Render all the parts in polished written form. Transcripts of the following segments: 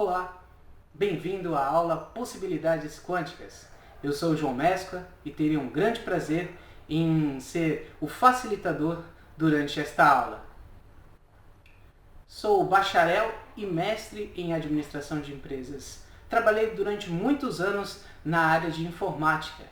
Olá, bem-vindo à aula Possibilidades Quânticas. Eu sou o João Mescla e teria um grande prazer em ser o facilitador durante esta aula. Sou bacharel e mestre em administração de empresas. Trabalhei durante muitos anos na área de informática.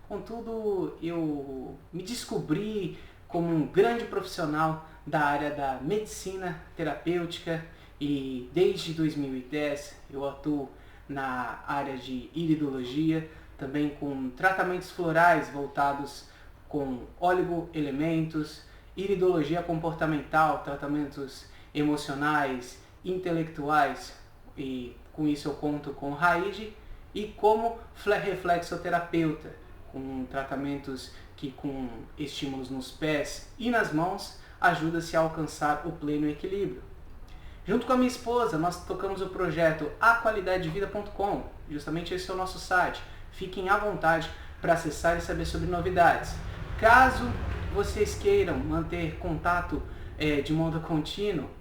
Contudo, eu me descobri como um grande profissional da área da medicina terapêutica e desde 2010 eu atuo na área de iridologia, também com tratamentos florais voltados com oligoelementos, iridologia comportamental, tratamentos emocionais, intelectuais, e com isso eu conto com Raide, e como reflexoterapeuta, com tratamentos que com estímulos nos pés e nas mãos ajuda-se a alcançar o pleno equilíbrio. Junto com a minha esposa, nós tocamos o projeto aqualidadedevida.com, justamente esse é o nosso site. Fiquem à vontade para acessar e saber sobre novidades. Caso vocês queiram manter contato de modo contínuo,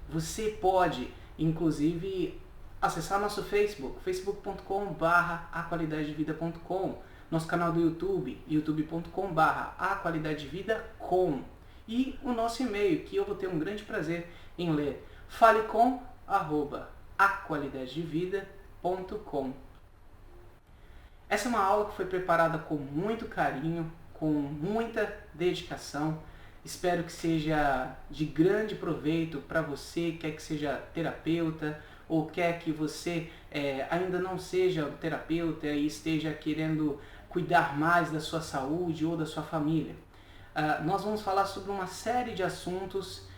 você pode, inclusive, acessar nosso Facebook, facebook.com/aqualidadedevida.com, nosso canal do YouTube, youtube.com/aqualidadedevida.com, e o nosso e-mail, que eu vou ter um grande prazer em ler, falecom@aqualidadedevida.com. Essa é uma aula que foi preparada com muito carinho, com muita dedicação. Espero que seja de grande proveito para você, quer que seja terapeuta ou quer que você ainda não seja terapeuta e esteja querendo cuidar mais da sua saúde ou da sua família. Nós vamos falar sobre uma série de assuntos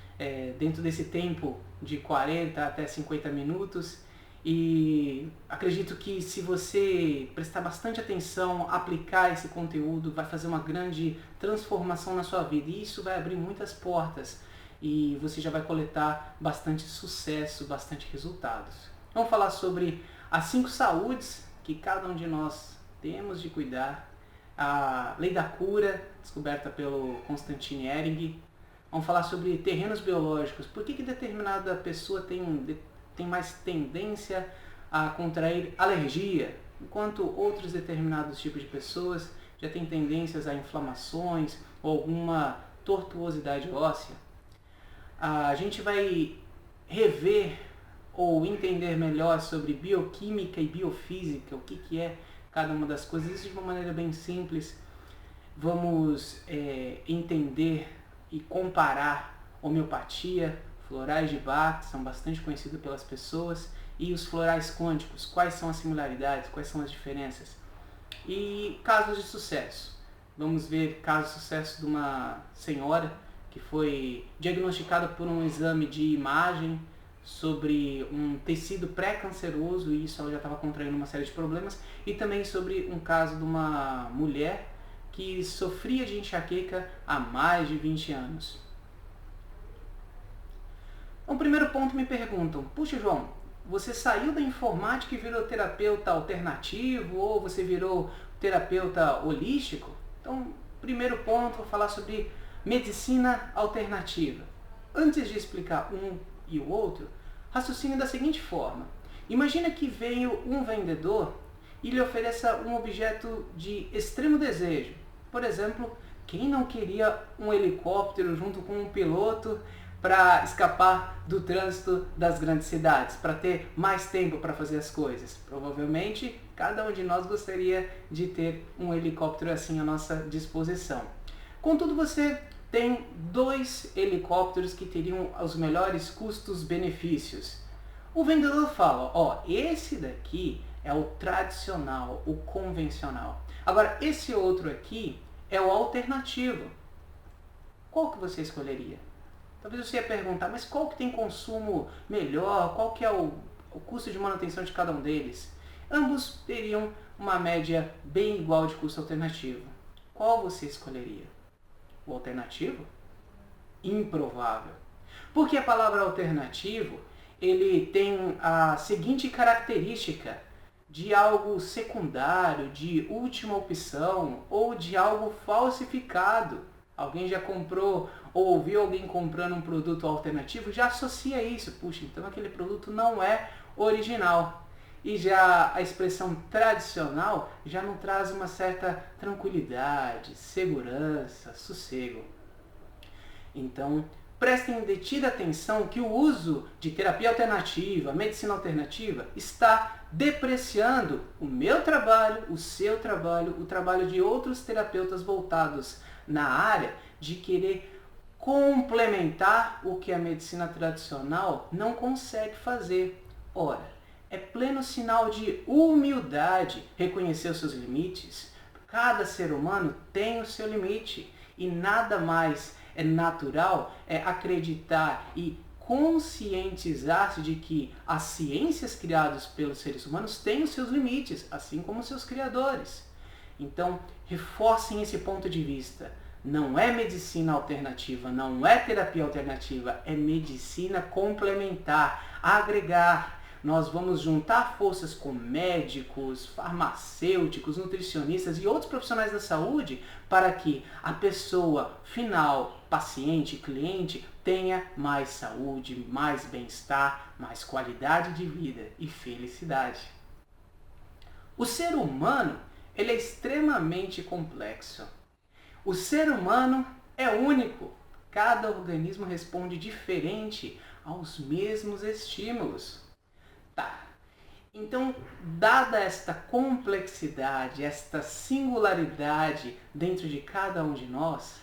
dentro desse tempo de 40 até 50 minutos, e acredito que se você prestar bastante atenção, aplicar esse conteúdo, vai fazer uma grande transformação na sua vida, e isso vai abrir muitas portas e você já vai coletar bastante sucesso, bastante resultados. Vamos falar sobre as 5 saúdes que cada um de nós temos de cuidar, a lei da cura, descoberta pelo Constantine Ehring. Vamos falar sobre terrenos biológicos. Por que determinada pessoa tem mais tendência a contrair alergia, enquanto outros determinados tipos de pessoas já têm tendências a inflamações ou alguma tortuosidade óssea. A gente vai rever ou entender melhor sobre bioquímica e biofísica, o que é cada uma das coisas, isso de uma maneira bem simples. Vamos entender e comparar homeopatia, florais de Bach, que são bastante conhecidos pelas pessoas, e os florais quânticos, quais são as similaridades, quais são as diferenças. E casos de sucesso. Vamos ver caso de sucesso de uma senhora que foi diagnosticada por um exame de imagem sobre um tecido pré-canceroso, e isso ela já estava contraindo uma série de problemas, e também sobre um caso de uma mulher que sofria de enxaqueca há mais de 20 anos. Então, primeiro ponto, me perguntam: puxa, João, você saiu da informática e virou terapeuta alternativo, ou você virou terapeuta holístico? Então, primeiro ponto, vou falar sobre medicina alternativa. Antes de explicar um e o outro, raciocine da seguinte forma: imagina que veio um vendedor e lhe ofereça um objeto de extremo desejo. Por exemplo, quem não queria um helicóptero junto com um piloto para escapar do trânsito das grandes cidades, para ter mais tempo para fazer as coisas? Provavelmente, cada um de nós gostaria de ter um helicóptero assim à nossa disposição. Contudo, você tem 2 helicópteros que teriam os melhores custos-benefícios. O vendedor fala: esse daqui é o tradicional, o convencional. Agora, esse outro aqui é o alternativo. Qual que você escolheria? Talvez você ia perguntar: mas qual que tem consumo melhor? Qual que é o custo de manutenção de cada um deles? Ambos teriam uma média bem igual de custo alternativo. Qual você escolheria? O alternativo? Improvável. Porque a palavra alternativo, ele tem a seguinte característica de algo secundário, de última opção ou de algo falsificado. Alguém já comprou ou ouviu alguém comprando um produto alternativo, já associa isso. Puxa, então aquele produto não é original. E já a expressão tradicional já não traz uma certa tranquilidade, segurança, sossego. Então, prestem detida atenção que o uso de terapia alternativa, medicina alternativa, está depreciando o meu trabalho, o seu trabalho, o trabalho de outros terapeutas voltados na área de querer complementar o que a medicina tradicional não consegue fazer. Ora, é pleno sinal de humildade reconhecer os seus limites. Cada ser humano tem o seu limite e nada mais é natural acreditar e conscientizar-se de que as ciências criadas pelos seres humanos têm os seus limites, assim como os seus criadores. Então, reforcem esse ponto de vista. Não é medicina alternativa, não é terapia alternativa, é medicina complementar, agregar. Nós vamos juntar forças com médicos, farmacêuticos, nutricionistas e outros profissionais da saúde para que a pessoa final, paciente, cliente, tenha mais saúde, mais bem-estar, mais qualidade de vida e felicidade. O ser humano, ele é extremamente complexo. O ser humano é único. Cada organismo responde diferente aos mesmos estímulos. Tá. Então, dada esta complexidade, esta singularidade dentro de cada um de nós,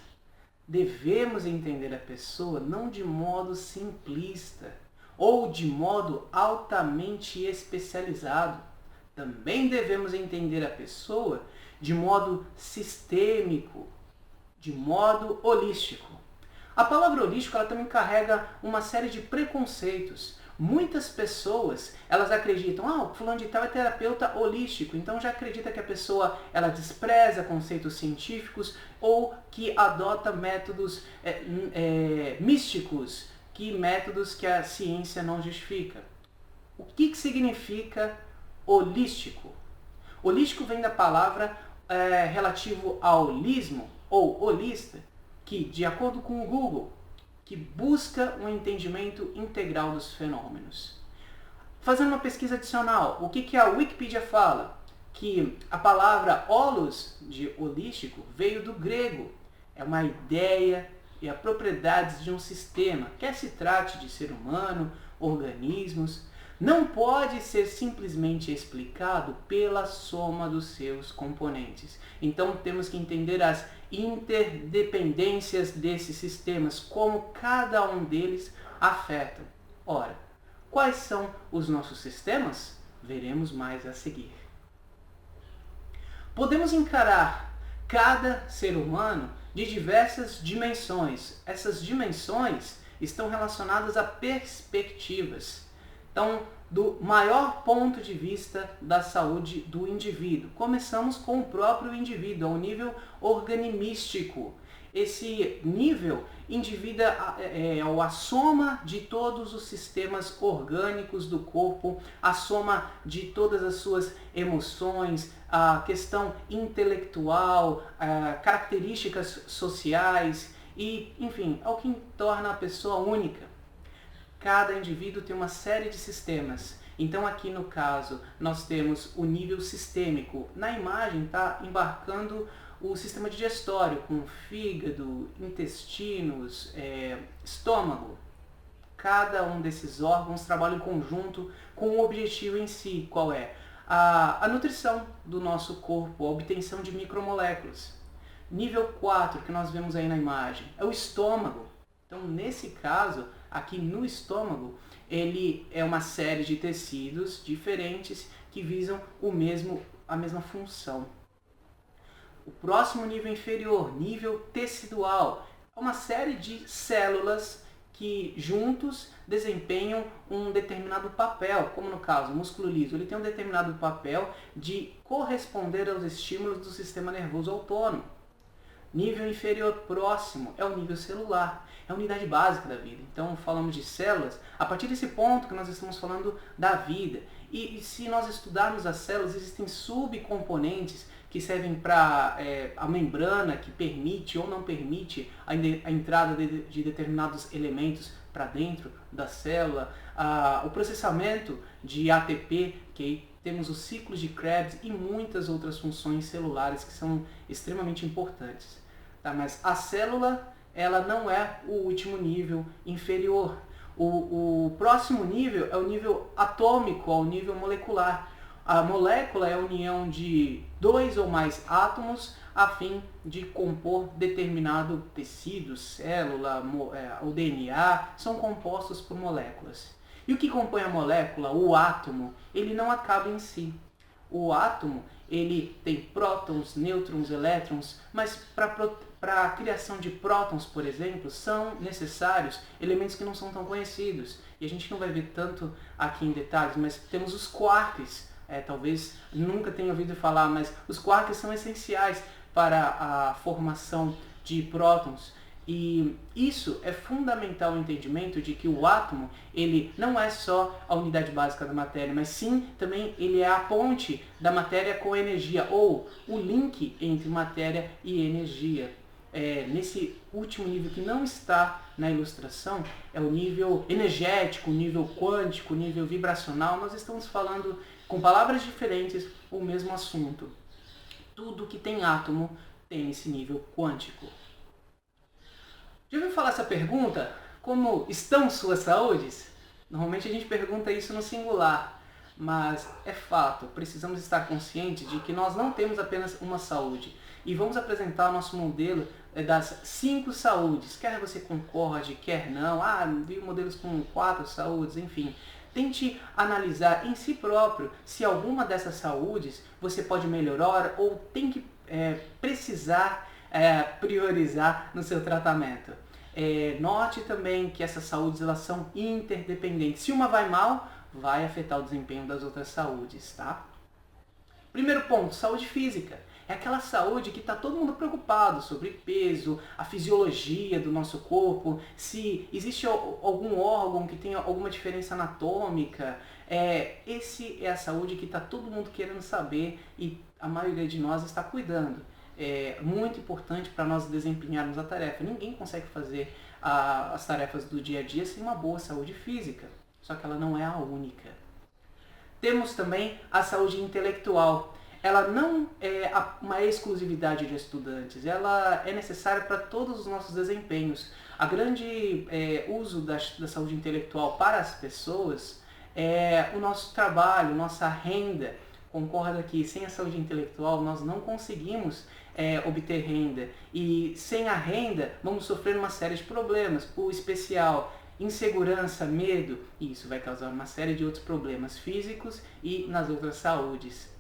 devemos entender a pessoa não de modo simplista ou de modo altamente especializado. Também devemos entender a pessoa de modo sistêmico, de modo holístico. A palavra holístico ela também carrega uma série de preconceitos. Muitas pessoas, elas acreditam, o fulano de tal é terapeuta holístico, então já acredita que a pessoa ela despreza conceitos científicos ou que adota métodos místicos, métodos que a ciência não justifica. O que significa holístico? Holístico vem da palavra relativo ao holismo ou holista, que, de acordo com o Google, que busca um entendimento integral dos fenômenos. Fazendo uma pesquisa adicional, o que a Wikipedia fala? Que a palavra holos, de holístico, veio do grego. É uma ideia e a propriedades de um sistema, quer se trate de ser humano, organismos, não pode ser simplesmente explicado pela soma dos seus componentes. Então temos que entender as interdependências desses sistemas, como cada um deles afeta. Ora, quais são os nossos sistemas? Veremos mais a seguir. Podemos encarar cada ser humano de diversas dimensões. Essas dimensões estão relacionadas a perspectivas. Então, do maior ponto de vista da saúde do indivíduo. Começamos com o próprio indivíduo, ao nível organimístico. Esse nível, indivíduo é a soma de todos os sistemas orgânicos do corpo, a soma de todas as suas emoções, a questão intelectual, características sociais e, enfim, é o que torna a pessoa única. Cada indivíduo tem uma série de sistemas. Então aqui no caso nós temos o nível sistêmico. Na imagem está embarcando o sistema digestório com fígado, intestinos, estômago. Cada um desses órgãos trabalha em conjunto com o objetivo em si. Qual é? A nutrição do nosso corpo, a obtenção de micromoléculas. Nível 4 que nós vemos aí na imagem é o estômago. Então nesse caso, aqui no estômago, ele é uma série de tecidos diferentes que visam a mesma função. O próximo nível inferior, nível tecidual, é uma série de células que juntos desempenham um determinado papel, como no caso o músculo liso, ele tem um determinado papel de corresponder aos estímulos do sistema nervoso autônomo. Nível inferior próximo é o nível celular, é a unidade básica da vida. Então falamos de células, a partir desse ponto que nós estamos falando da vida. E se nós estudarmos as células, existem subcomponentes que servem para a membrana que permite ou não permite a entrada de determinados elementos para dentro da célula, o processamento de ATP, que aí temos os ciclos de Krebs e muitas outras funções celulares que são extremamente importantes. Tá? Mas a célula, ela não é o último nível inferior. O próximo nível é o nível atômico, ao nível molecular. A molécula é a união de 2 ou mais átomos a fim de compor determinado tecido, célula, o DNA, são compostos por moléculas. E o que compõe a molécula, o átomo, ele não acaba em si. O átomo, ele tem prótons, nêutrons, elétrons, mas para a criação de prótons, por exemplo, são necessários elementos que não são tão conhecidos. E a gente não vai ver tanto aqui em detalhes, mas temos os quarks. Talvez nunca tenha ouvido falar, mas os quarks são essenciais para a formação de prótons. E isso é fundamental o entendimento de que o átomo, ele não é só a unidade básica da matéria, mas sim também ele é a ponte da matéria com a energia, ou o link entre matéria e energia. Nesse último nível que não está na ilustração, é o nível energético, o nível quântico, o nível vibracional. Nós estamos falando com palavras diferentes o mesmo assunto. Tudo que tem átomo tem esse nível quântico. Já ouviu falar essa pergunta? Como estão suas saúdes? Normalmente a gente pergunta isso no singular, mas é fato, precisamos estar conscientes de que nós não temos apenas uma saúde. E vamos apresentar o nosso modelo das 5 saúdes, quer você concorde, quer não, vi modelos com 4 saúdes, enfim. Tente analisar em si próprio se alguma dessas saúdes você pode melhorar ou tem que precisar priorizar no seu tratamento. Note também que essas saúdes elas são interdependentes. Se uma vai mal, vai afetar o desempenho das outras saúdes, tá? Primeiro ponto, saúde física. É aquela saúde que está todo mundo preocupado sobre peso, a fisiologia do nosso corpo, se existe algum órgão que tenha alguma diferença anatômica. Esse é a saúde que está todo mundo querendo saber e a maioria de nós está cuidando. É muito importante para nós desempenharmos a tarefa. Ninguém consegue fazer as tarefas do dia a dia sem uma boa saúde física, só que ela não é a única. Temos também a saúde intelectual. Ela não é uma exclusividade de estudantes, ela é necessária para todos os nossos desempenhos. A grande uso da saúde intelectual para as pessoas é o nosso trabalho, nossa renda. Concorda que sem a saúde intelectual nós não conseguimos obter renda. E sem a renda vamos sofrer uma série de problemas, o especial insegurança, medo, e isso vai causar uma série de outros problemas físicos e nas outras saúdes.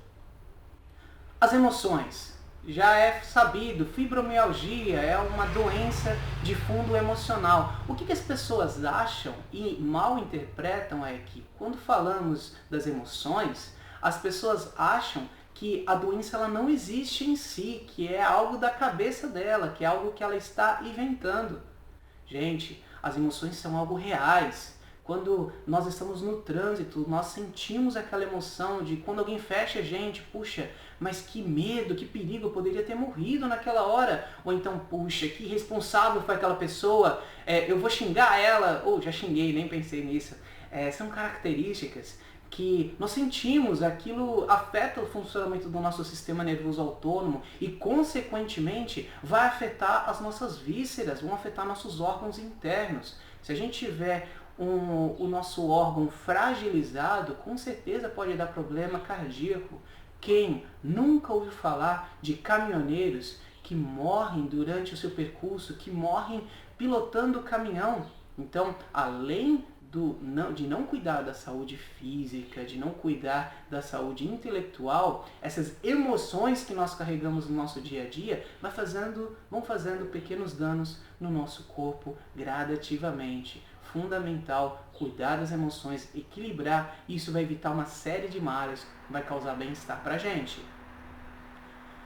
As emoções. Já é sabido, fibromialgia é uma doença de fundo emocional. O que as pessoas acham e mal interpretam é que quando falamos das emoções, as pessoas acham que a doença ela não existe em si, que é algo da cabeça dela, que é algo que ela está inventando. Gente, as emoções são algo reais. Quando nós estamos no trânsito, nós sentimos aquela emoção de quando alguém fecha a gente, puxa, mas que medo, que perigo, eu poderia ter morrido naquela hora. Ou então, puxa, que irresponsável foi aquela pessoa, eu vou xingar ela, ou já xinguei, nem pensei nisso. São características que nós sentimos, aquilo afeta o funcionamento do nosso sistema nervoso autônomo e, consequentemente, vai afetar as nossas vísceras, vão afetar nossos órgãos internos. Se a gente tiver o nosso órgão fragilizado, com certeza pode dar problema cardíaco. Quem nunca ouviu falar de caminhoneiros que morrem durante o seu percurso, que morrem pilotando o caminhão? Então, além de não cuidar da saúde física, de não cuidar da saúde intelectual, essas emoções que nós carregamos no nosso dia a dia vão fazendo pequenos danos no nosso corpo gradativamente. Fundamental cuidar das emoções, equilibrar, isso vai evitar uma série de males, vai causar bem-estar pra gente.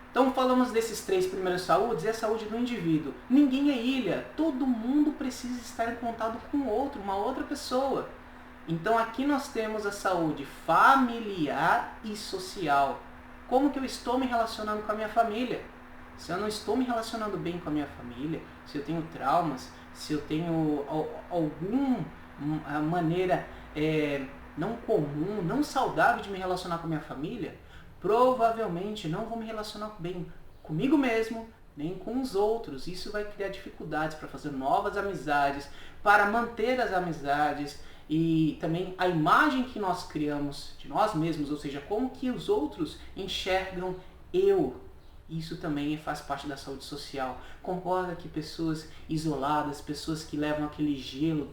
Então falamos desses 3 primeiros saúdes e a saúde do indivíduo. Ninguém é ilha, todo mundo precisa estar em contato com outro, uma outra pessoa. Então aqui nós temos a saúde familiar e social. Como que eu estou me relacionando com a minha família? Se eu não estou me relacionando bem com a minha família, se eu tenho traumas, se eu tenho alguma maneira não comum, não saudável de me relacionar com a minha família, provavelmente não vou me relacionar bem comigo mesmo, nem com os outros. Isso vai criar dificuldades para fazer novas amizades, para manter as amizades e também a imagem que nós criamos de nós mesmos, ou seja, como que os outros enxergam eu. Isso também faz parte da saúde social. Concorda que pessoas isoladas, pessoas que levam aquele gelo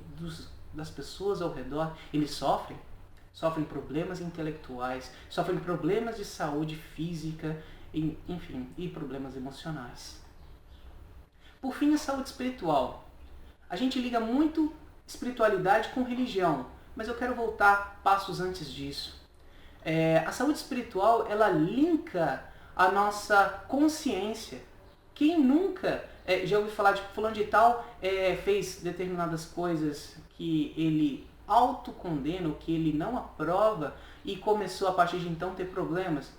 das pessoas ao redor, eles sofrem? Sofrem problemas intelectuais, sofrem problemas de saúde física, enfim, e problemas emocionais. Por fim, a saúde espiritual. A gente liga muito espiritualidade com religião, mas eu quero voltar passos antes disso. A saúde espiritual, ela linka a nossa consciência. Quem nunca já ouviu falar de fulano de tal fez determinadas coisas que ele autocondena, que ele não aprova e começou a partir de então ter problemas.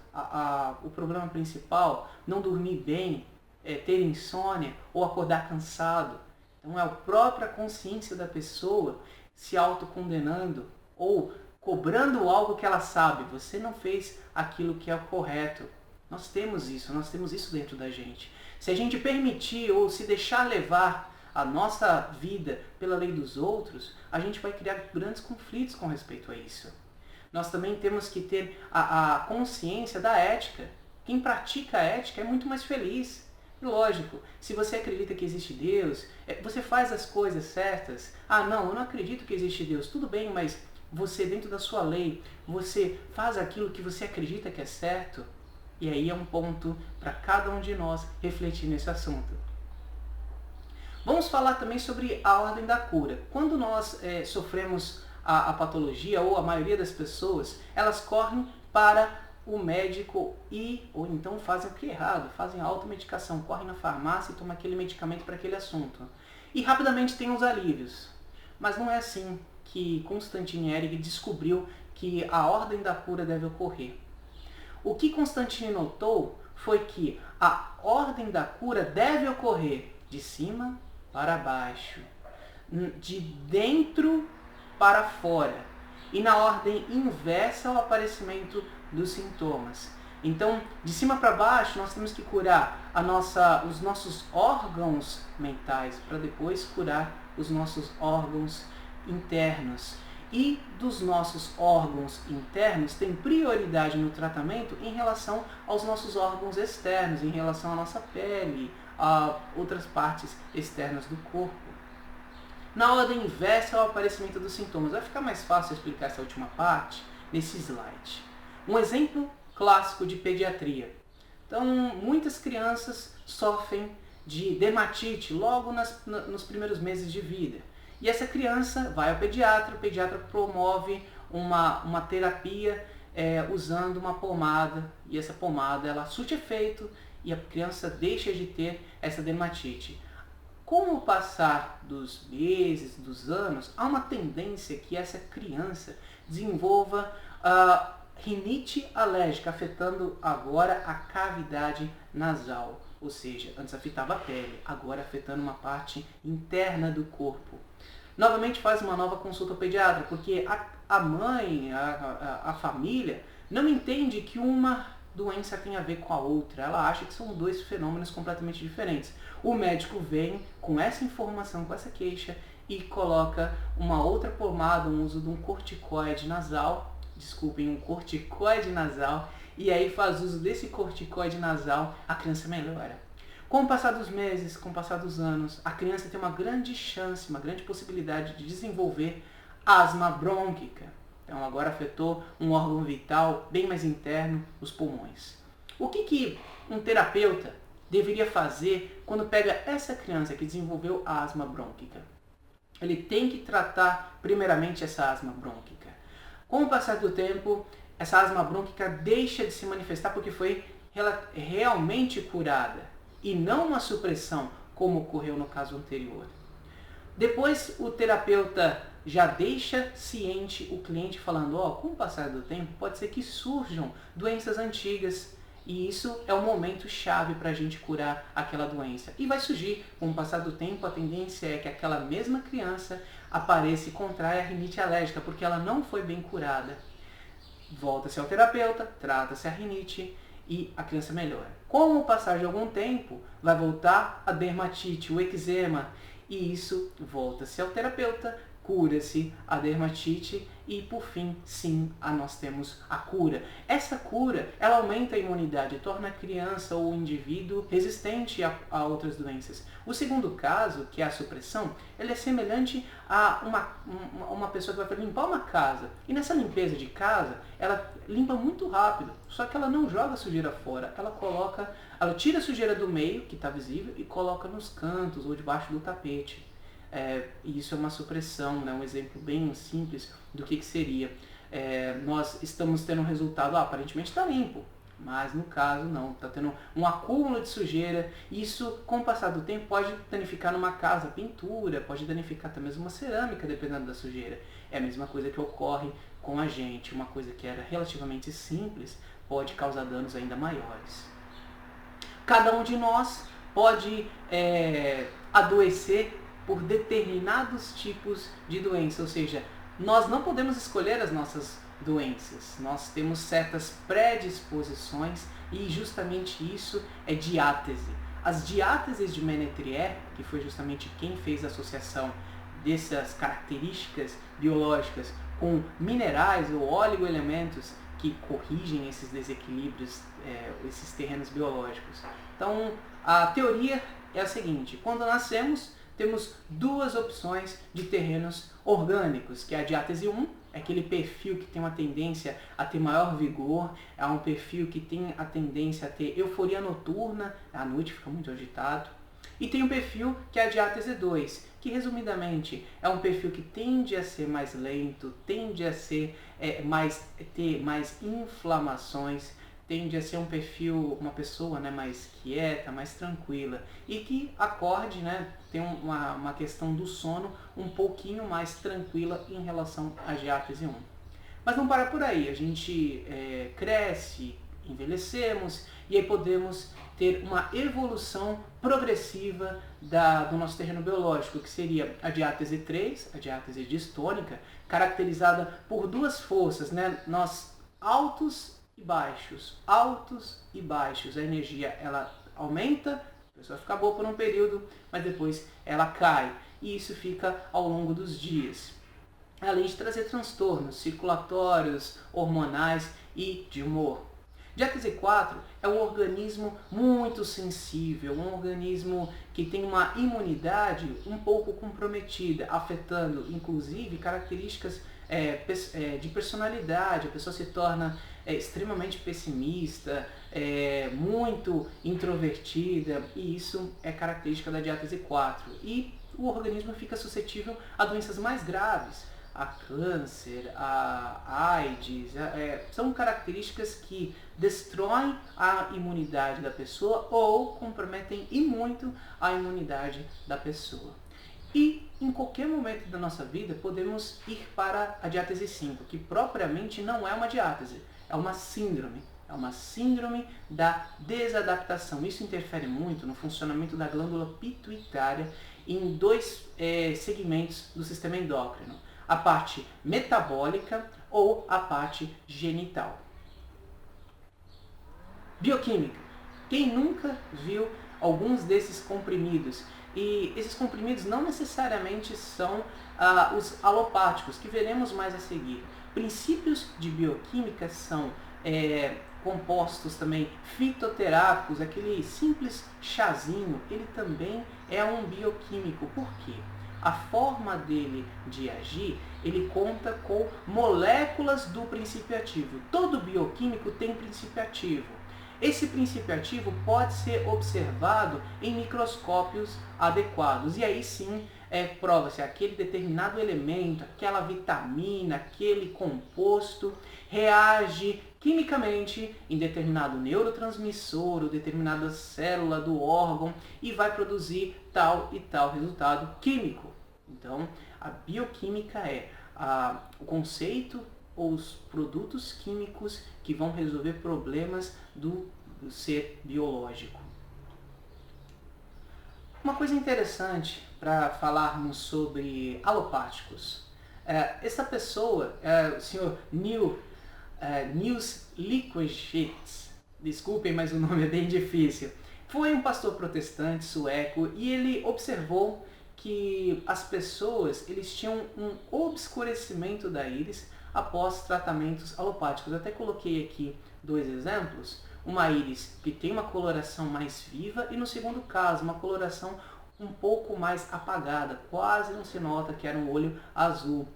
O problema principal, não dormir bem, ter insônia ou acordar cansado. Então é a própria consciência da pessoa se autocondenando ou cobrando algo que ela sabe. Você não fez aquilo que é o correto. Nós temos isso dentro da gente. Se a gente permitir ou se deixar levar a nossa vida pela lei dos outros, a gente vai criar grandes conflitos com respeito a isso. Nós também temos que ter a consciência da ética. Quem pratica a ética é muito mais feliz. E lógico, se você acredita que existe Deus, você faz as coisas certas. Ah, não, eu não acredito que existe Deus. Tudo bem, mas você, dentro da sua lei, você faz aquilo que você acredita que é certo. E aí é um ponto para cada um de nós refletir nesse assunto. Vamos falar também sobre a ordem da cura. Quando nós sofremos a patologia, ou a maioria das pessoas, elas correm para o médico ou então fazem o que é errado, fazem a automedicação, correm na farmácia e tomam aquele medicamento para aquele assunto. E rapidamente tem os alívios. Mas não é assim que Constantine Eric descobriu que a ordem da cura deve ocorrer. O que Constantine notou foi que a ordem da cura deve ocorrer de cima para baixo, de dentro para fora, e na ordem inversa ao aparecimento dos sintomas. Então, de cima para baixo, nós temos que curar os nossos órgãos mentais, para depois curar os nossos órgãos internos. E dos nossos órgãos internos tem prioridade no tratamento em relação aos nossos órgãos externos, em relação à nossa pele, a outras partes externas do corpo. Na ordem inversa ao aparecimento dos sintomas. Vai ficar mais fácil explicar essa última parte nesse slide. Um exemplo clássico de pediatria. Então, muitas crianças sofrem de dermatite logo nos primeiros meses de vida. E essa criança vai ao pediatra, o pediatra promove uma terapia usando uma pomada, e essa pomada ela surte efeito e a criança deixa de ter essa dermatite. Com o passar dos meses, dos anos, há uma tendência que essa criança desenvolva rinite alérgica, afetando agora a cavidade nasal. Ou seja, antes afetava a pele, agora afetando uma parte interna do corpo. Novamente faz uma nova consulta ao pediatra, porque a mãe, a família, não entende que uma doença tem a ver com a outra. Ela acha que são dois fenômenos completamente diferentes. O médico vem com essa informação, com essa queixa, e coloca uma outra pomada, um uso de um corticoide nasal, e aí faz uso desse corticoide nasal, a criança melhora. Com o passar dos meses, com o passar dos anos, a criança tem uma grande chance, uma grande possibilidade de desenvolver asma brônquica. Então agora afetou um órgão vital bem mais interno, os pulmões. O que um terapeuta deveria fazer quando pega essa criança que desenvolveu a asma brônquica? Ele tem que tratar primeiramente essa asma brônquica. Com o passar do tempo, essa asma brônquica deixa de se manifestar porque foi realmente curada e não uma supressão, como ocorreu no caso anterior. Depois o terapeuta já deixa ciente o cliente falando, com o passar do tempo pode ser que surjam doenças antigas E isso é o momento chave para a gente curar aquela doença. E vai surgir, com o passar do tempo, a tendência é que aquela mesma criança apareça e contraia a rinite alérgica, porque ela não foi bem curada. Volta-se ao terapeuta, trata-se a rinite e a criança melhora. Com o passar de algum tempo, vai voltar a dermatite, o eczema, e isso volta-se ao terapeuta, cura-se a dermatite e, por fim, sim, nós temos a cura. Essa cura, ela aumenta a imunidade, torna a criança ou o indivíduo resistente a outras doenças. O segundo caso, que é a supressão, ele é semelhante a uma pessoa que vai limpar uma casa. E nessa limpeza de casa, ela limpa muito rápido, só que ela não joga a sujeira fora. Ela tira a sujeira do meio, que está visível, e coloca nos cantos ou debaixo do tapete. E isso é uma supressão, né? Um exemplo bem simples do que seria. Nós estamos tendo um resultado, aparentemente está limpo, mas no caso não, está tendo um acúmulo de sujeira. Isso, com o passar do tempo, pode danificar numa casa a pintura, pode danificar até mesmo uma cerâmica, dependendo da sujeira. É a mesma coisa que ocorre com a gente, uma coisa que era relativamente simples pode causar danos ainda maiores. Cada um de nós pode adoecer por determinados tipos de doença, ou seja, nós não podemos escolher as nossas doenças, nós temos certas predisposições e justamente isso é diátese. As diáteses de Ménetrier, que foi justamente quem fez a associação dessas características biológicas com minerais ou oligoelementos que corrigem esses desequilíbrios, esses terrenos biológicos. Então, a teoria é a seguinte: quando nascemos, temos duas opções de terrenos orgânicos, que é a diátese 1, é aquele perfil que tem uma tendência a ter maior vigor, é um perfil que tem a tendência a ter euforia noturna, à noite fica muito agitado. E tem um perfil que é a diátese 2, que resumidamente é um perfil que tende a ser mais lento, tende a ser ter mais inflamações, tende a ser um perfil, uma pessoa, né, mais quieta, mais tranquila e que acorde, né, tem uma questão do sono um pouquinho mais tranquila em relação à diátese 1. Mas não para por aí, a gente cresce, envelhecemos e aí podemos ter uma evolução progressiva do nosso terreno biológico, que seria a diátese 3, a diátese distônica, caracterizada por duas forças, né, nós altos e baixos. A energia ela aumenta, a pessoa fica boa por um período, mas depois ela cai. E isso fica ao longo dos dias. Além de trazer transtornos circulatórios, hormonais e de humor. Diátese 4 é um organismo muito sensível, um organismo que tem uma imunidade um pouco comprometida, afetando inclusive características de personalidade. A pessoa se torna extremamente pessimista, muito introvertida, e isso é característica da diátese 4. E o organismo fica suscetível a doenças mais graves, a câncer, a AIDS, são características que destroem a imunidade da pessoa ou comprometem e muito a imunidade da pessoa. E em qualquer momento da nossa vida podemos ir para a diátese 5, que propriamente não é uma diátese, é uma síndrome. É uma síndrome da desadaptação. Isso interfere muito no funcionamento da glândula pituitária em dois segmentos do sistema endócrino: a parte metabólica ou a parte genital. Bioquímica. Quem nunca viu alguns desses comprimidos? E esses comprimidos não necessariamente são os alopáticos, que veremos mais a seguir. Princípios de bioquímica são compostos também fitoterápicos, aquele simples chazinho, ele também é um bioquímico. Por quê? A forma dele de agir, ele conta com moléculas do princípio ativo. Todo bioquímico tem princípio ativo. Esse princípio ativo pode ser observado em microscópios adequados. E aí sim, prova-se aquele determinado elemento, aquela vitamina, aquele composto reage quimicamente em determinado neurotransmissor ou determinada célula do órgão e vai produzir tal e tal resultado químico. Então, a bioquímica é o conceito ou os produtos químicos que vão resolver problemas do ser biológico. Uma coisa interessante para falarmos sobre alopáticos. Essa pessoa, o senhor Niels Liquoschitz, desculpem, mas o nome é bem difícil, foi um pastor protestante sueco e ele observou que as pessoas eles tinham um obscurecimento da íris após tratamentos alopáticos. Eu até coloquei aqui 2 exemplos. Uma íris que tem uma coloração mais viva e no segundo caso uma coloração um pouco mais apagada, quase não se nota que era um olho azul.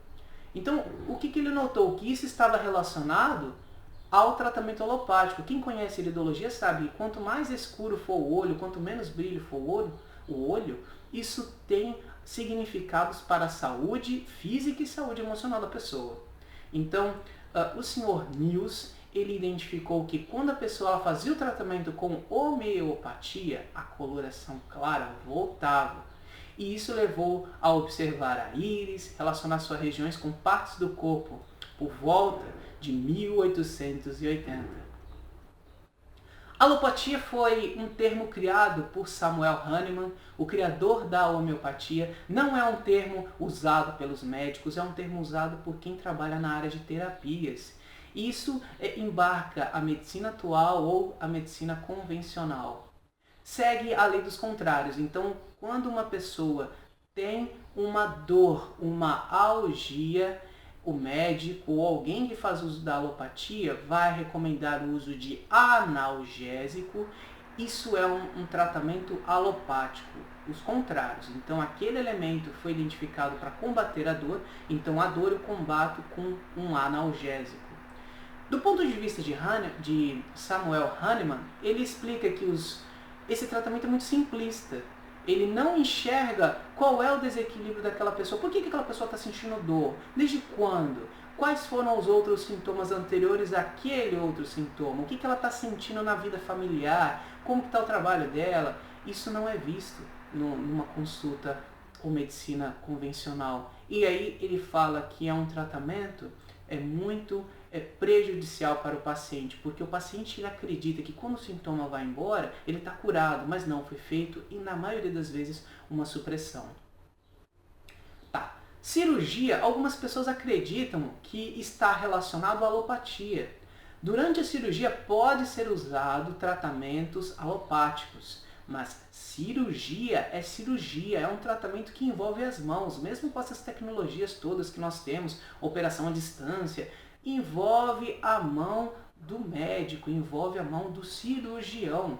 Então, o que ele notou? Que isso estava relacionado ao tratamento alopático. Quem conhece iridologia sabe que quanto mais escuro for o olho, quanto menos brilho for o olho, isso tem significados para a saúde física e saúde emocional da pessoa. Então, o senhor Niels, ele identificou que quando a pessoa fazia o tratamento com homeopatia, a coloração clara voltava. E isso levou a observar a íris, relacionar suas regiões com partes do corpo, por volta de 1880. Alopatia foi um termo criado por Samuel Hahnemann, o criador da homeopatia. Não é um termo usado pelos médicos, é um termo usado por quem trabalha na área de terapias. Isso embarca a medicina atual ou a medicina convencional. Segue a lei dos contrários. Então, quando uma pessoa tem uma dor, uma algia, o médico ou alguém que faz uso da alopatia vai recomendar o uso de analgésico. Isso é um tratamento alopático, os contrários. Então, aquele elemento foi identificado para combater a dor, então a dor eu combato com um analgésico. Do ponto de vista de Samuel Hahnemann, ele explica que esse tratamento é muito simplista. Ele não enxerga qual é o desequilíbrio daquela pessoa. Por que aquela pessoa está sentindo dor? Desde quando? Quais foram os outros sintomas anteriores àquele outro sintoma? O que ela está sentindo na vida familiar? Como está o trabalho dela? Isso não é visto numa consulta com medicina convencional. E aí ele fala que é um tratamento muito prejudicial para o paciente, porque o paciente ele acredita que quando o sintoma vai embora, ele está curado, mas não, foi feito, e na maioria das vezes, uma supressão. Tá. Cirurgia, algumas pessoas acreditam que está relacionado à alopatia. Durante a cirurgia pode ser usado tratamentos alopáticos, mas cirurgia, é um tratamento que envolve as mãos, mesmo com essas tecnologias todas que nós temos, operação à distância, envolve a mão do médico, envolve a mão do cirurgião.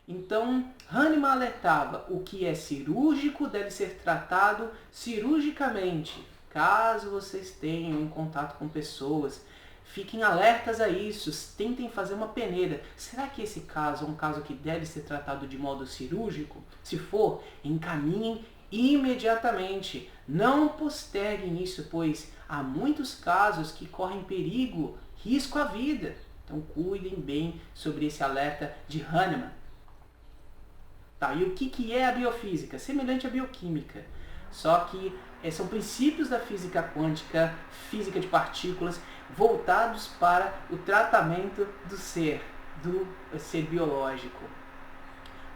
Então, Hahnemann alertava, o que é cirúrgico deve ser tratado cirurgicamente. Caso vocês tenham um contato com pessoas, fiquem alertas a isso, tentem fazer uma peneira. Será que esse caso é um caso que deve ser tratado de modo cirúrgico? Se for, encaminhem imediatamente. Não posterguem isso, pois há muitos casos que correm perigo, risco à vida. Então cuidem bem sobre esse alerta de Hahnemann. Tá, e o que é a biofísica? Semelhante à bioquímica. Só que são princípios da física quântica, física de partículas, voltados para o tratamento do ser biológico.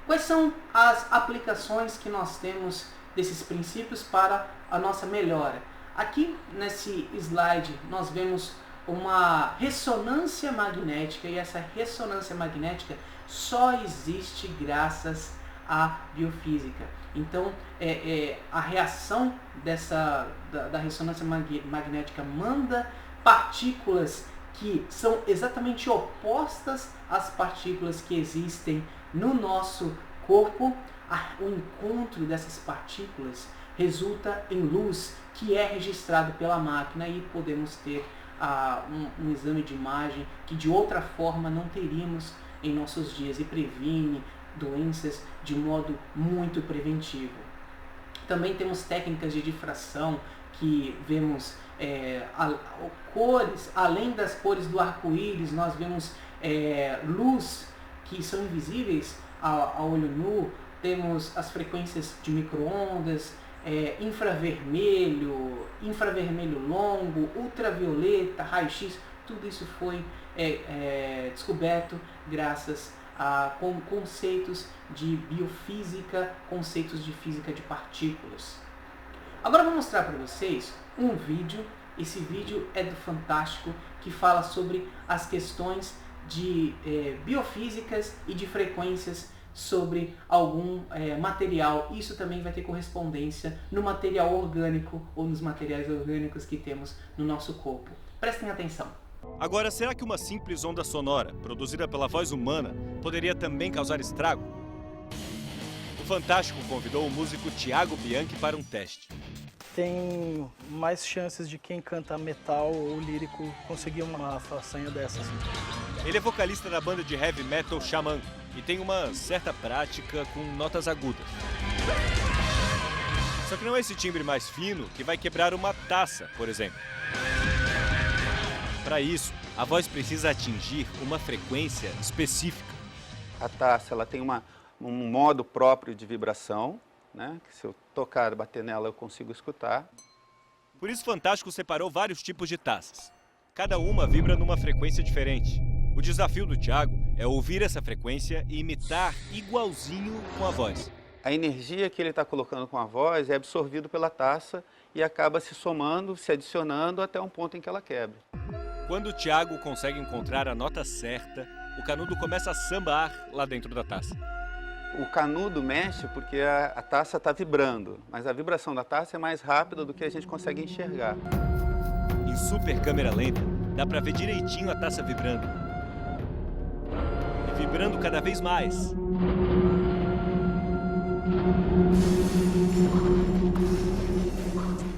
Quais são as aplicações que nós temos desses princípios para a nossa melhora? Aqui nesse slide nós vemos uma ressonância magnética, e essa ressonância magnética só existe graças à biofísica. Então, a reação da ressonância magnética manda partículas que são exatamente opostas às partículas que existem no nosso corpo. O encontro dessas partículas resulta em luz que é registrado pela máquina, e podemos ter um exame de imagem que de outra forma não teríamos em nossos dias, e previne doenças de modo muito preventivo. Também temos técnicas de difração que vemos cores, além das cores do arco-íris, nós vemos luz que são invisíveis a olho nu. Temos as frequências de micro-ondas, infravermelho, infravermelho longo, ultravioleta, raio-x, tudo isso foi descoberto graças com conceitos de biofísica, conceitos de física de partículas. Agora eu vou mostrar para vocês um vídeo. Esse vídeo é do Fantástico, que fala sobre as questões de biofísicas e de frequências sobre algum material. Isso também vai ter correspondência no material orgânico ou nos materiais orgânicos que temos no nosso corpo. Prestem atenção. Agora, será que uma simples onda sonora, produzida pela voz humana, poderia também causar estrago? O Fantástico convidou o músico Thiago Bianchi para um teste. Tem mais chances de quem canta metal ou lírico conseguir uma façanha dessas. Ele é vocalista da banda de heavy metal Xamã e tem uma certa prática com notas agudas. Só que não é esse timbre mais fino que vai quebrar uma taça, por exemplo. Para isso, a voz precisa atingir uma frequência específica. A taça ela tem um modo próprio de vibração, né? Que se eu tocar, bater nela, eu consigo escutar. Por isso, Fantástico separou vários tipos de taças. Cada uma vibra numa frequência diferente. O desafio do Thiago é ouvir essa frequência e imitar igualzinho com a voz. A energia que ele está colocando com a voz é absorvida pela taça e acaba se somando, se adicionando até um ponto em que ela quebra. Quando o Thiago consegue encontrar a nota certa, o canudo começa a sambar lá dentro da taça. O canudo mexe porque a taça está vibrando, mas a vibração da taça é mais rápida do que a gente consegue enxergar. Em super câmera lenta, dá para ver direitinho a taça vibrando. E vibrando cada vez mais.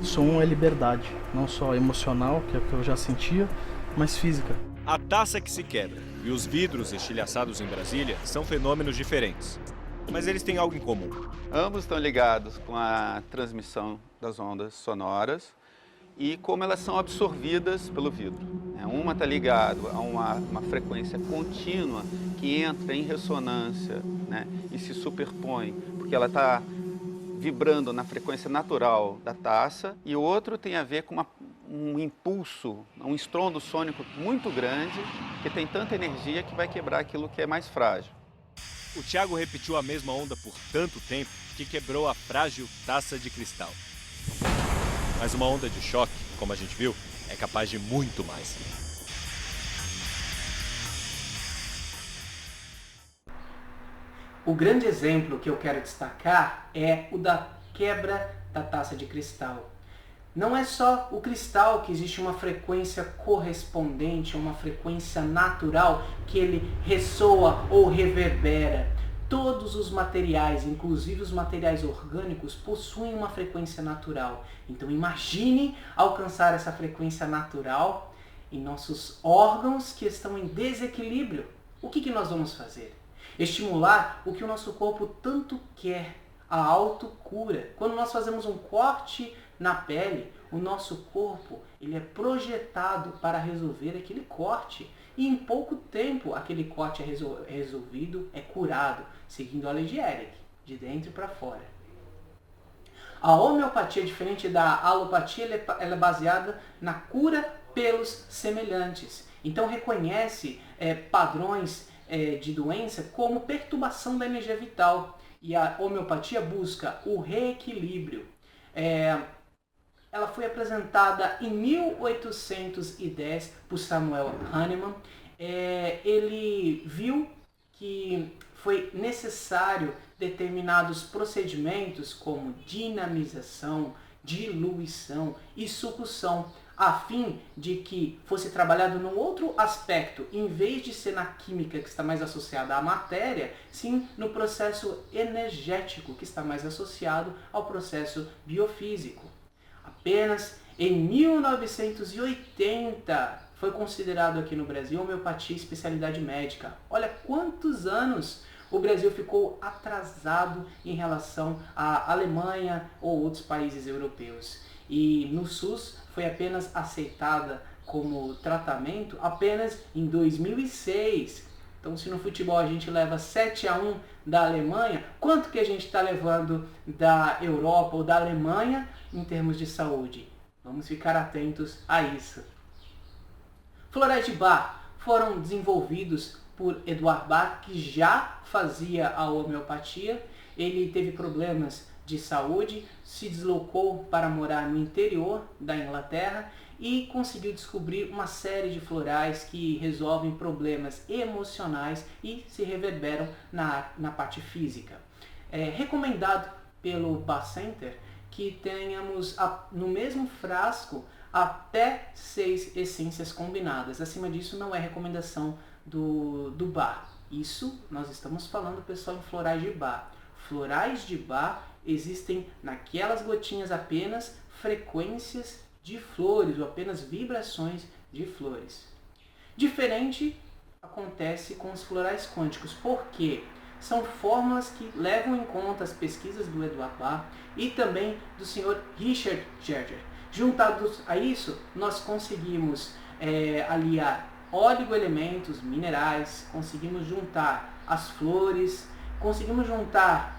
Som é liberdade, não só emocional, que é o que eu já sentia, mas física. A taça que se quebra e os vidros estilhaçados em Brasília são fenômenos diferentes. Mas eles têm algo em comum. Ambos estão ligados com a transmissão das ondas sonoras e como elas são absorvidas pelo vidro. Uma está ligada a uma frequência contínua que entra em ressonância, né, e se superpõe, porque ela está vibrando na frequência natural da taça, e o outro tem a ver com um impulso, um estrondo sônico muito grande, que tem tanta energia que vai quebrar aquilo que é mais frágil. O Thiago repetiu a mesma onda por tanto tempo que quebrou a frágil taça de cristal. Mas uma onda de choque, como a gente viu, é capaz de muito mais. O grande exemplo que eu quero destacar é o da quebra da taça de cristal. Não é só o cristal que existe uma frequência correspondente, uma frequência natural que ele ressoa ou reverbera. Todos os materiais, inclusive os materiais orgânicos, possuem uma frequência natural. Então imagine alcançar essa frequência natural em nossos órgãos que estão em desequilíbrio. O que nós vamos fazer? Estimular o que o nosso corpo tanto quer, a autocura. Quando nós fazemos um corte na pele, o nosso corpo ele é projetado para resolver aquele corte. E em pouco tempo aquele corte é resolvido, é curado, seguindo a lei de Eric, de dentro para fora. A homeopatia, diferente da alopatia, ela é baseada na cura pelos semelhantes. Então reconhece padrões de doença como perturbação da energia vital. E a homeopatia busca o reequilíbrio. Ela foi apresentada em 1810 por Samuel Hahnemann. Ele viu que foi necessário determinados procedimentos como dinamização, diluição e sucção, a fim de que fosse trabalhado num outro aspecto, em vez de ser na química, que está mais associada à matéria, sim no processo energético, que está mais associado ao processo biofísico. Apenas em 1980 foi considerado aqui no Brasil a homeopatia especialidade médica. Olha quantos anos o Brasil ficou atrasado em relação à Alemanha ou outros países europeus. E no SUS foi apenas aceitada como tratamento apenas em 2006. Então, se no futebol a gente leva 7-1 da Alemanha, quanto que a gente está levando da Europa ou da Alemanha em termos de saúde? Vamos ficar atentos a isso. Florais de Bach foram desenvolvidos por Eduard Bach, que já fazia a homeopatia. Ele teve problemas de saúde, se deslocou para morar no interior da Inglaterra e conseguiu descobrir uma série de florais que resolvem problemas emocionais e se reverberam na parte física. É recomendado pelo Bach Center que tenhamos no mesmo frasco até 6 essências combinadas. Acima disso não é recomendação do Bach. Isso nós estamos falando, pessoal, em florais de Bach. Florais de Bach existem naquelas gotinhas apenas frequências de flores ou apenas vibrações de flores. Diferente acontece com os florais quânticos, porque são fórmulas que levam em conta as pesquisas do Eduard Bach e também do Sr. Richard Gerger. Juntados a isso, nós conseguimos aliar oligoelementos, minerais, conseguimos juntar as flores, conseguimos juntar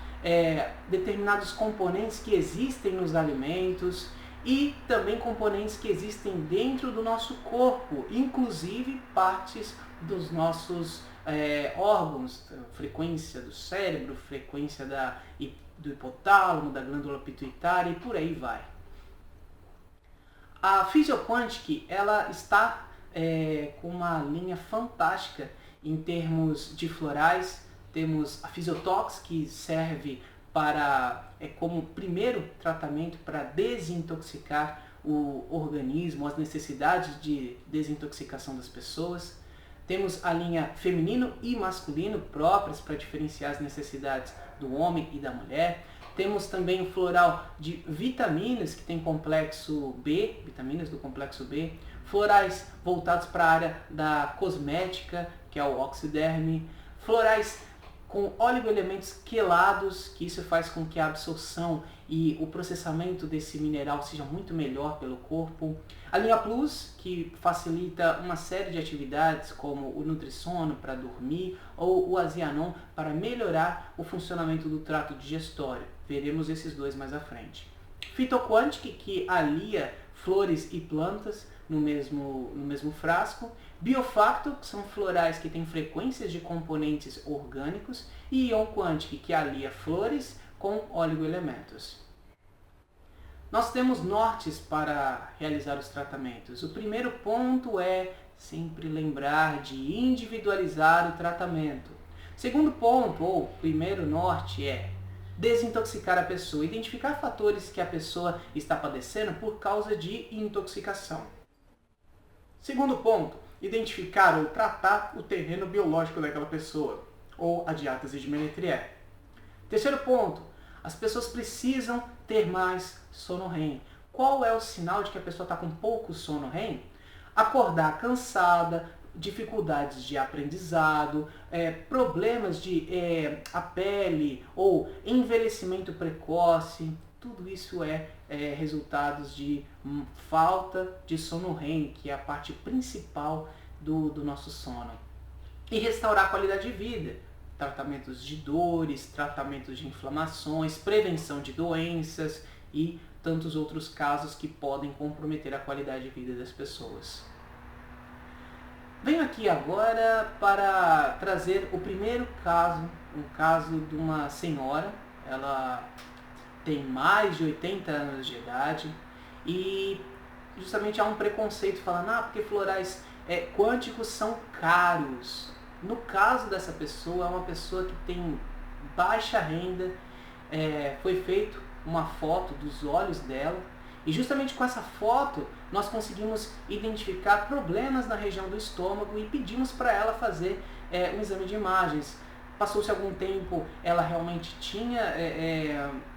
determinados componentes que existem nos alimentos e também componentes que existem dentro do nosso corpo, inclusive partes dos nossos órgãos, frequência do cérebro, frequência do hipotálamo, da glândula pituitária e por aí vai. A Physioquantic, ela está com uma linha fantástica em termos de florais. Temos a Physiotox, que serve como primeiro tratamento para desintoxicar o organismo, as necessidades de desintoxicação das pessoas. Temos a linha feminino e masculino, próprias para diferenciar as necessidades do homem e da mulher. Temos também o floral de vitaminas, que tem complexo B, vitaminas do complexo B. Florais voltados para a área da cosmética, que é o oxiderme. Florais com oligoelementos quelados, que isso faz com que a absorção e o processamento desse mineral seja muito melhor pelo corpo. A linha Plus, que facilita uma série de atividades como o Nutrissono para dormir ou o Azianon para melhorar o funcionamento do trato digestório. Veremos esses dois mais à frente. Phytoquantic, que alia flores e plantas no mesmo frasco. Biofacto, que são florais que têm frequências de componentes orgânicos. E Ion Quantic, que alia flores com oligoelementos. Nós temos nortes para realizar os tratamentos. O primeiro ponto é sempre lembrar de individualizar o tratamento. Segundo ponto, ou primeiro norte, é desintoxicar a pessoa, identificar fatores que a pessoa está padecendo por causa de intoxicação. Segundo ponto, identificar ou tratar o terreno biológico daquela pessoa, ou a diátese de Ménetrier. Terceiro ponto, as pessoas precisam ter mais sono REM. Qual é o sinal de que a pessoa está com pouco sono REM? Acordar cansada, dificuldades de aprendizado, problemas de a pele ou envelhecimento precoce. Tudo isso é resultados de falta de sono REM, que é a parte principal do nosso sono. E restaurar a qualidade de vida. Tratamentos de dores, tratamentos de inflamações, prevenção de doenças e tantos outros casos que podem comprometer a qualidade de vida das pessoas. Venho aqui agora para trazer o primeiro caso, um caso de uma senhora. Ela tem mais de 80 anos de idade e justamente há um preconceito falando, porque florais quânticos são caros. No caso dessa pessoa, é uma pessoa que tem baixa renda, foi feita uma foto dos olhos dela e justamente com essa foto nós conseguimos identificar problemas na região do estômago e pedimos para ela fazer um exame de imagens. Passou-se algum tempo, ela realmente tinha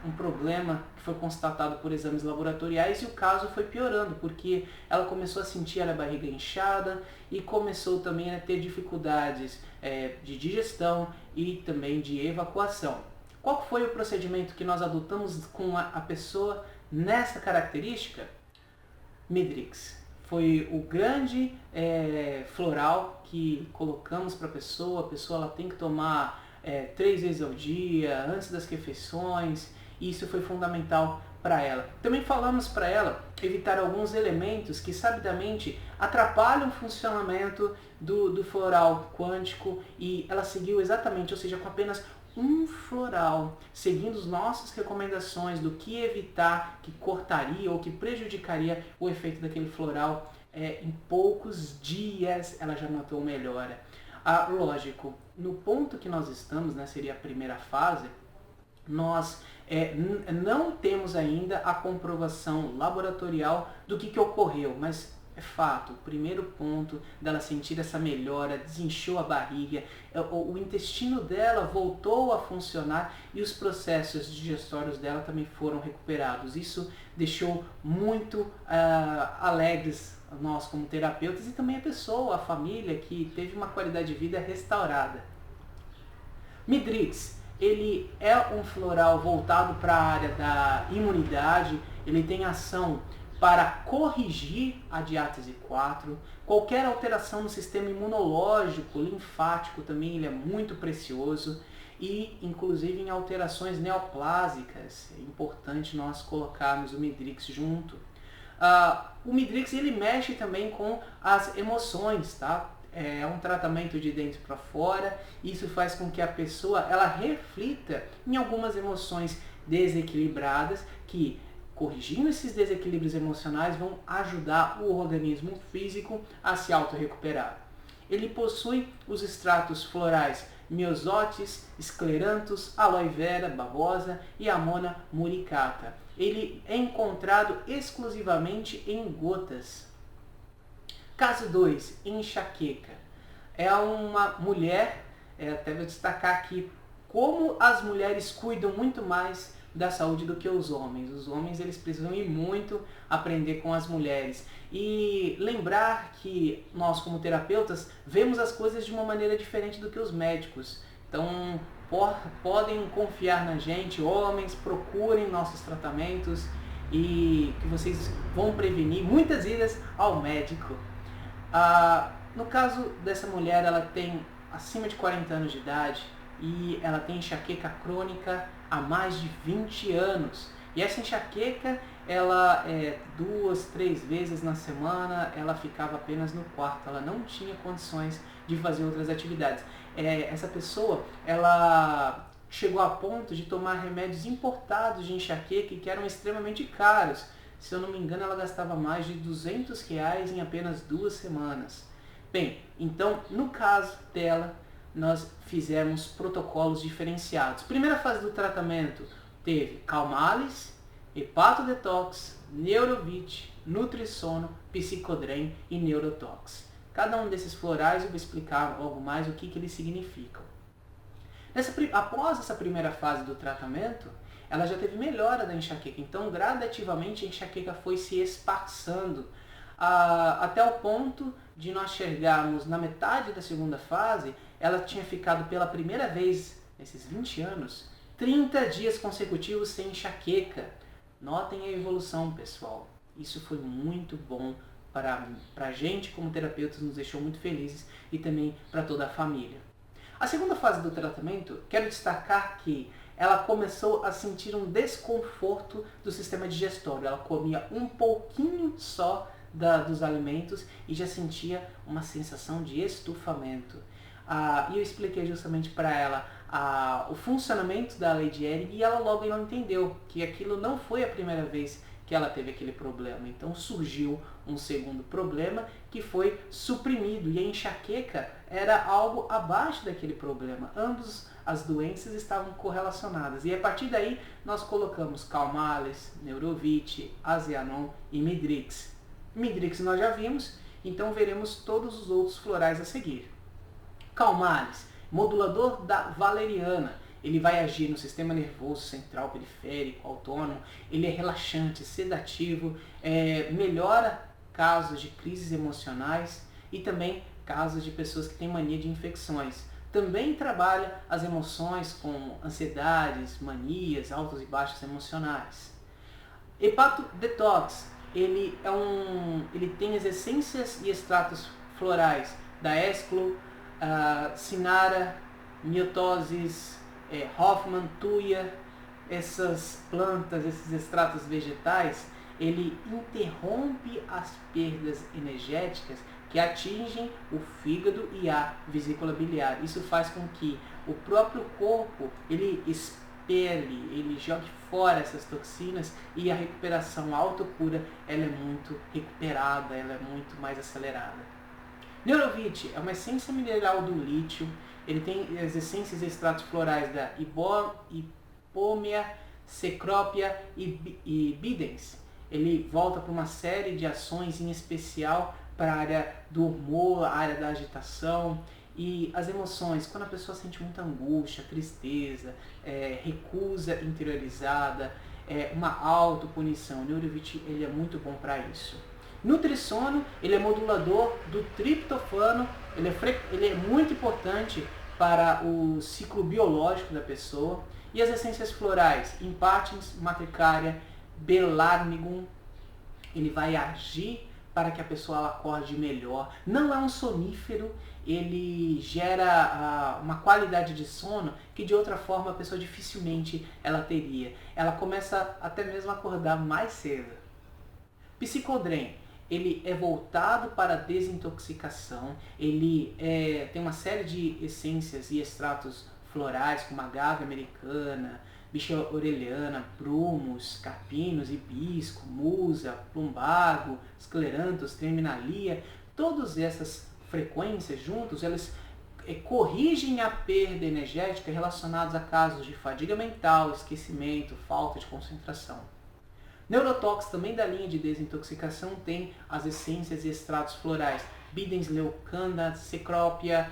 um problema que foi constatado por exames laboratoriais e o caso foi piorando, porque ela começou a sentir a barriga inchada e começou também a ter dificuldades de digestão e também de evacuação. Qual foi o procedimento que nós adotamos com a pessoa nessa característica? Midrix. Foi o grande floral que colocamos para a pessoa ela tem que tomar 3 vezes ao dia, antes das refeições, e isso foi fundamental para ela. Também falamos para ela evitar alguns elementos que sabidamente atrapalham o funcionamento do floral quântico, e ela seguiu exatamente, ou seja, com apenas um floral, seguindo as nossas recomendações do que evitar, que cortaria ou que prejudicaria o efeito daquele floral, em poucos dias ela já notou melhora. Lógico, no ponto que nós estamos, né, seria a primeira fase, nós não temos ainda a comprovação laboratorial do que ocorreu, mas é fato, o primeiro ponto dela sentir essa melhora, desinchou a barriga, o intestino dela voltou a funcionar e os processos digestórios dela também foram recuperados. Isso deixou muito alegres nós como terapeutas e também a pessoa, a família, que teve uma qualidade de vida restaurada. Midrix, ele é um floral voltado para a área da imunidade, ele tem ação para corrigir a diátese 4, qualquer alteração no sistema imunológico, linfático também ele é muito precioso, e inclusive em alterações neoplásicas, é importante nós colocarmos o Midrix junto. O Midrix ele mexe também com as emoções, tá? É um tratamento de dentro para fora, isso faz com que a pessoa ela reflita em algumas emoções desequilibradas que, corrigindo esses desequilíbrios emocionais, vão ajudar o organismo físico a se auto-recuperar. Ele possui os extratos florais Myosotis, Scleranthus, Aloe Vera, Babosa e Amona muricata. Ele é encontrado exclusivamente em gotas. Caso 2, enxaqueca. É uma mulher, até vou destacar aqui, como as mulheres cuidam muito mais da saúde do que os homens. Os homens eles precisam ir muito aprender com as mulheres. E lembrar que nós como terapeutas vemos as coisas de uma maneira diferente do que os médicos. Então podem confiar na gente, homens, procurem nossos tratamentos e que vocês vão prevenir muitas idas ao médico. No caso dessa mulher, ela tem acima de 40 anos de idade e ela tem enxaqueca crônica há mais de 20 anos. E essa enxaqueca, ela 2, 3 vezes na semana, ela ficava apenas no quarto, ela não tinha condições de fazer outras atividades. Essa pessoa, ela chegou a ponto de tomar remédios importados de enxaqueca que eram extremamente caros. Se eu não me engano, ela gastava mais de R$200 em apenas 2 semanas. Bem, então, no caso dela, nós fizemos protocolos diferenciados. Primeira fase do tratamento teve Calmales, Hepatodetox, Neurovit, Nutrisono, Psicodrem e Neurotox. Cada um desses florais eu vou explicar logo mais o que eles significam. Após essa primeira fase do tratamento, ela já teve melhora da enxaqueca, então gradativamente a enxaqueca foi se esparçando, até o ponto de nós chegarmos na metade da segunda fase, ela tinha ficado pela primeira vez, nesses 20 anos, 30 dias consecutivos sem enxaqueca. Notem a evolução, pessoal. Isso foi muito bom para a gente como terapeutas, nos deixou muito felizes e também para toda a família. A segunda fase do tratamento, quero destacar que ela começou a sentir um desconforto do sistema digestório. Ela comia um pouquinho só dos alimentos e já sentia uma sensação de estufamento. E eu expliquei justamente para ela o funcionamento da lei de Ehring e ela logo não entendeu que aquilo não foi a primeira vez que ela teve aquele problema. Então surgiu um segundo problema que foi suprimido e a enxaqueca era algo abaixo daquele problema. Ambos as doenças estavam correlacionadas e a partir daí nós colocamos Calmales, Neurovit, Azeanon e Midrix. Midrix nós já vimos, então veremos todos os outros florais a seguir. Calmales, modulador da valeriana. Ele vai agir no sistema nervoso central, periférico, autônomo. Ele é relaxante, sedativo, melhora casos de crises emocionais e também casos de pessoas que têm mania de infecções. Também trabalha as emoções com ansiedades, manias, altos e baixos emocionais. Hepatodetox, ele tem as essências e extratos florais da Esclo, Sinara, Myotosis, Hoffmann, Tuya, essas plantas, esses extratos vegetais, ele interrompe as perdas energéticas que atingem o fígado e a vesícula biliar. Isso faz com que o próprio corpo ele expele, ele jogue fora essas toxinas e a recuperação, a autocura, ela é muito recuperada, ela é muito mais acelerada. Neurovit é uma essência mineral do lítio. Ele tem as essências e extratos florais da Hipomea, Cecropia e Bidens. Ele volta para uma série de ações, em especial para a área do humor, a área da agitação e as emoções. Quando a pessoa sente muita angústia, tristeza, recusa interiorizada, uma autopunição. O Neurovit ele é muito bom para isso. Nutrissono, ele é modulador do triptofano, ele é muito importante para o ciclo biológico da pessoa. E as essências florais, Impatiens, Matricária, Belarmigum, ele vai agir para que a pessoa ela acorde melhor. Não é um sonífero, ele gera uma qualidade de sono que de outra forma a pessoa dificilmente ela teria. Ela começa até mesmo a acordar mais cedo. Psicodrem, ele é voltado para a desintoxicação, ele tem uma série de essências e extratos florais como agave americana, bicha orelhana, brumos, carpinos, hibisco, musa, plumbago, escleranthus, terminalia. Todas essas frequências juntos, elas corrigem a perda energética relacionados a casos de fadiga mental, esquecimento, falta de concentração. Neurotox, também da linha de desintoxicação, tem as essências e extratos florais Bidens, Leucanda, Cecropia,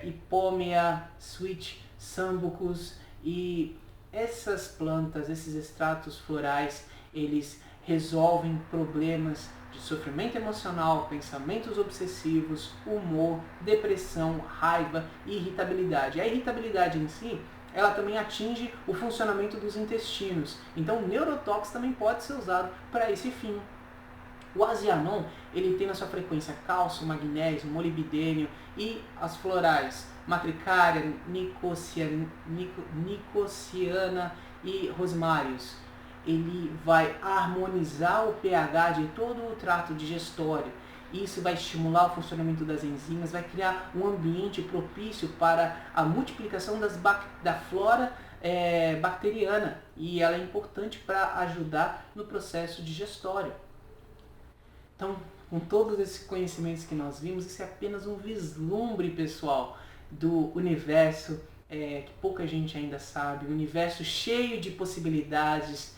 Hipomea, Switch, Sambucus, e essas plantas, esses extratos florais, eles resolvem problemas de sofrimento emocional, pensamentos obsessivos, humor, depressão, raiva e irritabilidade. A irritabilidade em si, ela também atinge o funcionamento dos intestinos. Então o neurotox também pode ser usado para esse fim. O azianon, ele tem na sua frequência cálcio, magnésio, molibdênio e as florais Matricária, Nicotiana e Rosmarius. Ele vai harmonizar o pH de todo o trato digestório. Isso vai estimular o funcionamento das enzimas, vai criar um ambiente propício para a multiplicação da flora bacteriana. E ela é importante para ajudar no processo digestório. Então, com todos esses conhecimentos que nós vimos, isso é apenas um vislumbre, pessoal, do universo que pouca gente ainda sabe, um universo cheio de possibilidades,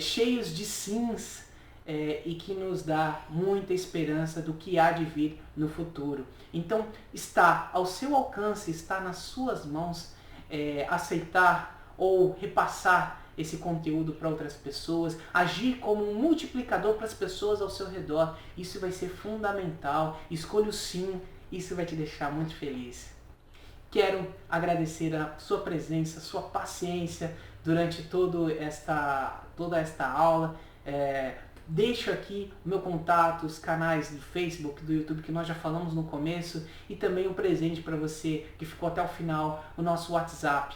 cheios de sims, e que nos dá muita esperança do que há de vir no futuro. Então, está ao seu alcance, está nas suas mãos aceitar ou repassar esse conteúdo para outras pessoas, agir como um multiplicador para as pessoas ao seu redor. Isso vai ser fundamental. Escolha o sim, isso vai te deixar muito feliz. Quero agradecer a sua presença, a sua paciência durante toda esta aula. Deixo aqui o meu contato, os canais do Facebook, do YouTube, que nós já falamos no começo, e também um presente para você que ficou até o final, o nosso WhatsApp.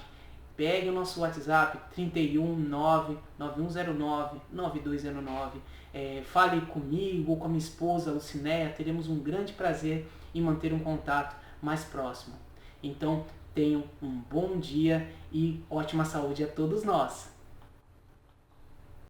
Pegue o nosso WhatsApp 31991099209. Fale comigo ou com a minha esposa Lucinéia, teremos um grande prazer em manter um contato mais próximo. Então, tenham um bom dia e ótima saúde a todos nós.